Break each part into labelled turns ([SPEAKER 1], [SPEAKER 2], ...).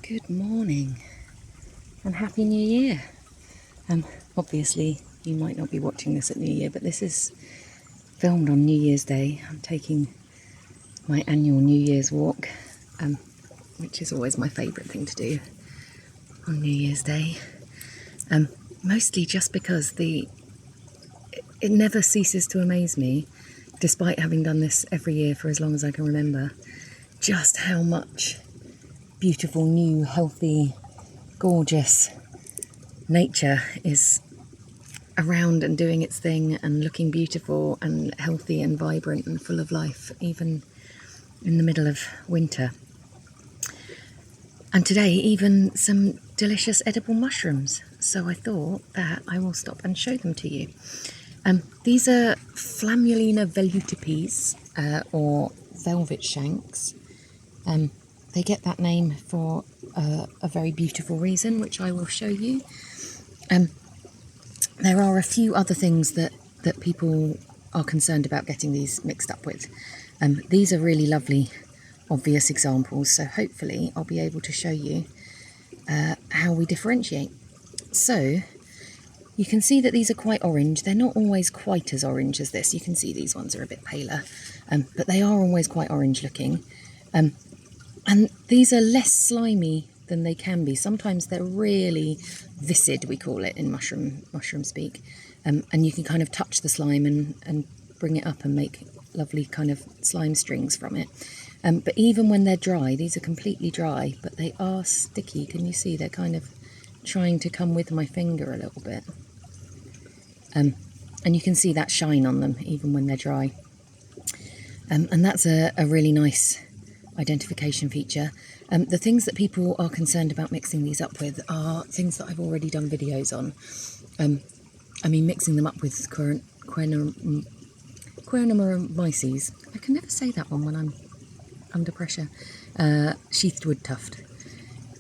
[SPEAKER 1] Good morning and Happy New Year. Obviously you might not be watching this at New Year, but this is filmed on New Year's Day. I'm taking my annual New Year's walk, which is always my favourite thing to do on New Year's Day. Mostly just because it never ceases to amaze me, despite having done this every year for as long as I can remember, just how much beautiful, new, healthy, gorgeous nature is around and doing its thing and looking beautiful and healthy and vibrant and full of life, even in the middle of winter. And today, even some delicious edible mushrooms. So I thought that I will stop and show them to you. These are Flammulina velutipes, or velvet shanks. They get that name for a very beautiful reason, which I will show you. There are a few other things that people are concerned about getting these mixed up with. These are really lovely, obvious examples, so hopefully I'll be able to show you how we differentiate. So you can see that these are quite orange. They're not always quite as orange as this. You can see these ones are a bit paler, but they are always quite orange looking. And these are less slimy than they can be. Sometimes they're really viscid, we call it in mushroom speak. And you can kind of touch the slime and bring it up and make lovely kind of slime strings from it. But even when they're dry, these are completely dry, but they are sticky. Can you see they're kind of trying to come with my finger a little bit? And you can see that shine on them even when they're dry. And that's a really nice identification feature. The things that people are concerned about mixing these up with are things that I've already done videos on. I mean, mixing them up with Quernomyces. I can never say that one when I'm under pressure. Sheathed wood tuft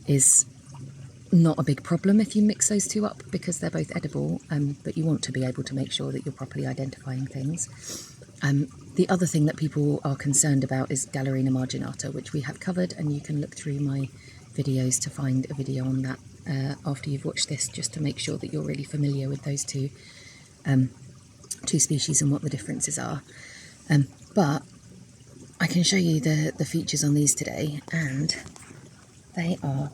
[SPEAKER 1] is not a big problem if you mix those two up, because they're both edible, but you want to be able to make sure that you're properly identifying things. The other thing that people are concerned about is Velutipees marginata, which we have covered, and you can look through my videos to find a video on that after you've watched this, just to make sure that you're really familiar with those two species and what the differences are. But I can show you the features on these today, and they are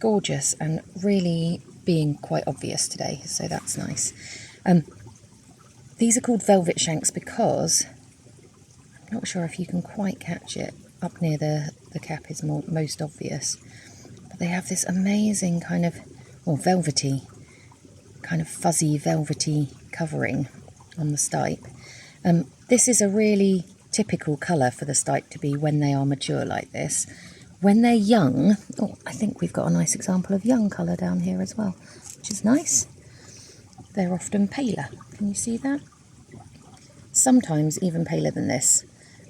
[SPEAKER 1] gorgeous and really being quite obvious today, so that's nice. These are called velvet shanks because, I'm not sure if you can quite catch it, up near the cap is most obvious, but they have this amazing kind of, velvety, kind of fuzzy velvety covering on the stipe. This is a really typical colour for the stipe to be when they are mature like this. When they're young, I think we've got a nice example of young colour down here as well, which is nice. They're often paler. Can you see that? Sometimes even paler than this,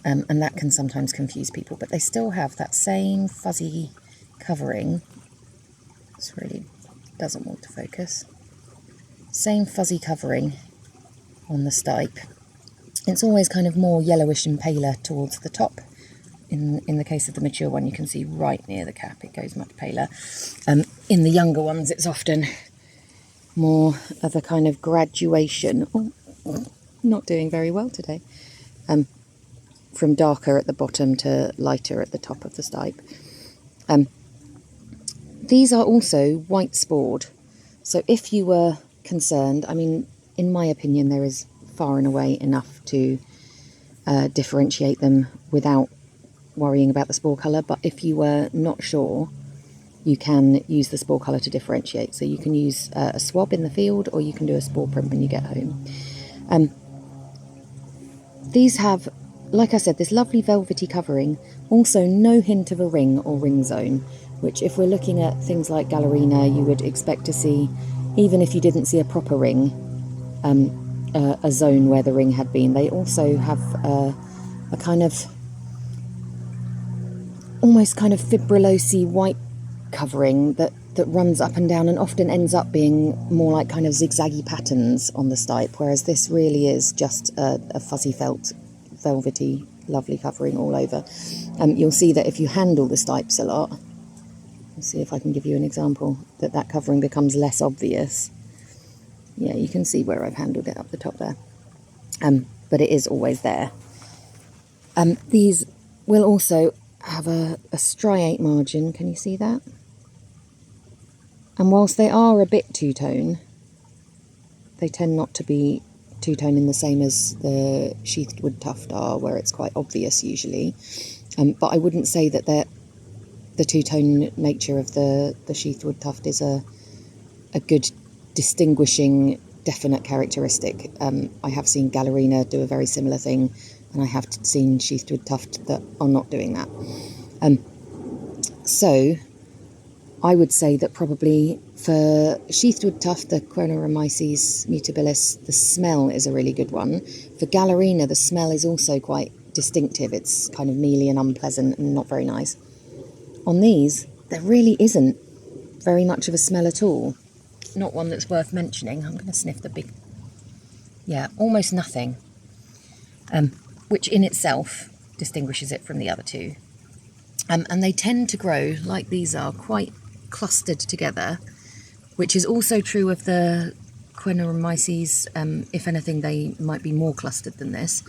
[SPEAKER 1] and that can sometimes confuse people, but they still have that same fuzzy covering. This really doesn't want to focus. Same fuzzy covering on the stipe. It's always kind of more yellowish and paler towards the top. In the case of the mature one, you can see right near the cap it goes much paler. In the younger ones, it's often more of a kind of graduation. Not doing very well today. From darker at the bottom to lighter at the top of the stipe. These are also white spored. So if you were concerned, I mean, in my opinion, there is far and away enough to differentiate them without worrying about the spore colour. But if you were not sure, you can use the spore colour to differentiate. So you can use a swab in the field, or you can do a spore print when you get home. These have, like I said, this lovely velvety covering, also no hint of a ring or ring zone, which if we're looking at things like Velutipees, you would expect to see, even if you didn't see a proper ring, a zone where the ring had been. They also have a kind of, almost kind of fibrillosy white covering that runs up and down and often ends up being more like kind of zigzaggy patterns on the stipe, whereas this really is just a fuzzy felt, velvety, lovely covering all over. You'll see that if you handle the stipes a lot, Let's see if I can give you an example that covering becomes less obvious. Yeah, you can see where I've handled it up the top there. But it is always there. These will also have a striate margin. Can you see that? And whilst they are a bit two-tone, they tend not to be two-tone in the same as the sheathed wood tuft are, where it's quite obvious usually. But I wouldn't say that the two-tone nature of the sheathed wood tuft is a good distinguishing definite characteristic. I have seen Gallerina do a very similar thing, and I have seen sheathed wood tuft that are not doing that. So I would say that probably for sheathed wood tuft, the Chronoromyces mutabilis, the smell is a really good one. For Gallerina, the smell is also quite distinctive. It's kind of mealy and unpleasant and not very nice. On these, there really isn't very much of a smell at all. Not one that's worth mentioning. I'm going to sniff the big... Yeah, almost nothing. Which in itself distinguishes it from the other two. And they tend to grow, like these are, quite clustered together, which is also true of the Chronoromyces. If anything, they might be more clustered than this,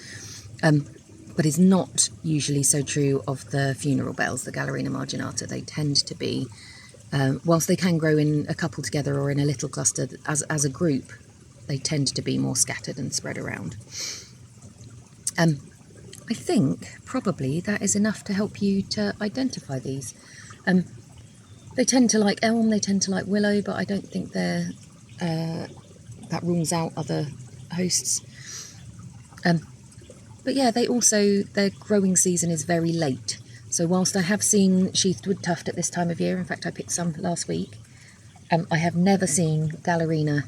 [SPEAKER 1] but is not usually so true of the funeral bells, the Gallerina marginata. They tend to be, whilst they can grow in a couple together or in a little cluster, as a group, they tend to be more scattered and spread around. I think probably that is enough to help you to identify these. They tend to like elm, they tend to like willow, but I don't think they're that rules out other hosts. But yeah, their growing season is very late. So whilst I have seen sheathed wood tuft at this time of year, in fact I picked some last week, I have never seen Gallerina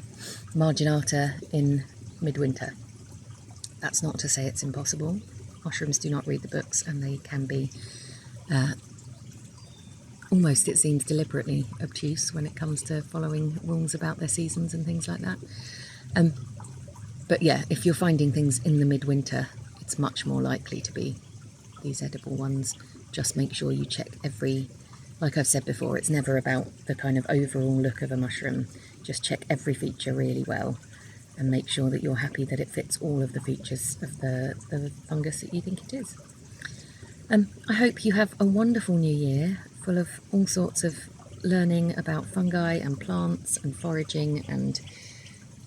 [SPEAKER 1] marginata in midwinter. That's not to say it's impossible. Mushrooms do not read the books, and they can be almost, it seems, deliberately obtuse when it comes to following rules about their seasons and things like that. But yeah, if you're finding things in the midwinter, it's much more likely to be these edible ones. Just make sure you check like I've said before, it's never about the kind of overall look of a mushroom. Just check every feature really well and make sure that you're happy that it fits all of the features of the fungus that you think it is. I hope you have a wonderful new year, full of all sorts of learning about fungi and plants and foraging and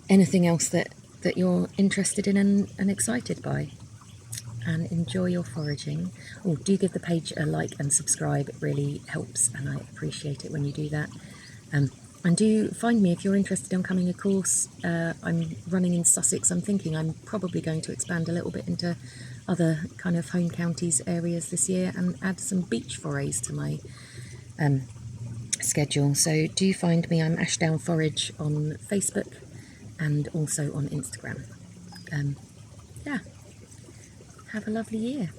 [SPEAKER 1] anything else that you're interested in and excited by. And enjoy your foraging. Oh, do give the page a like and subscribe. It really helps, and I appreciate it when you do that. And do find me if you're interested in coming a course. I'm running in Sussex. I'm thinking I'm probably going to expand a little bit into other kind of home counties areas this year and add some beach forays to my schedule. So do find me. I'm Ashdown Forage on Facebook and also on Instagram. Yeah. Have a lovely year.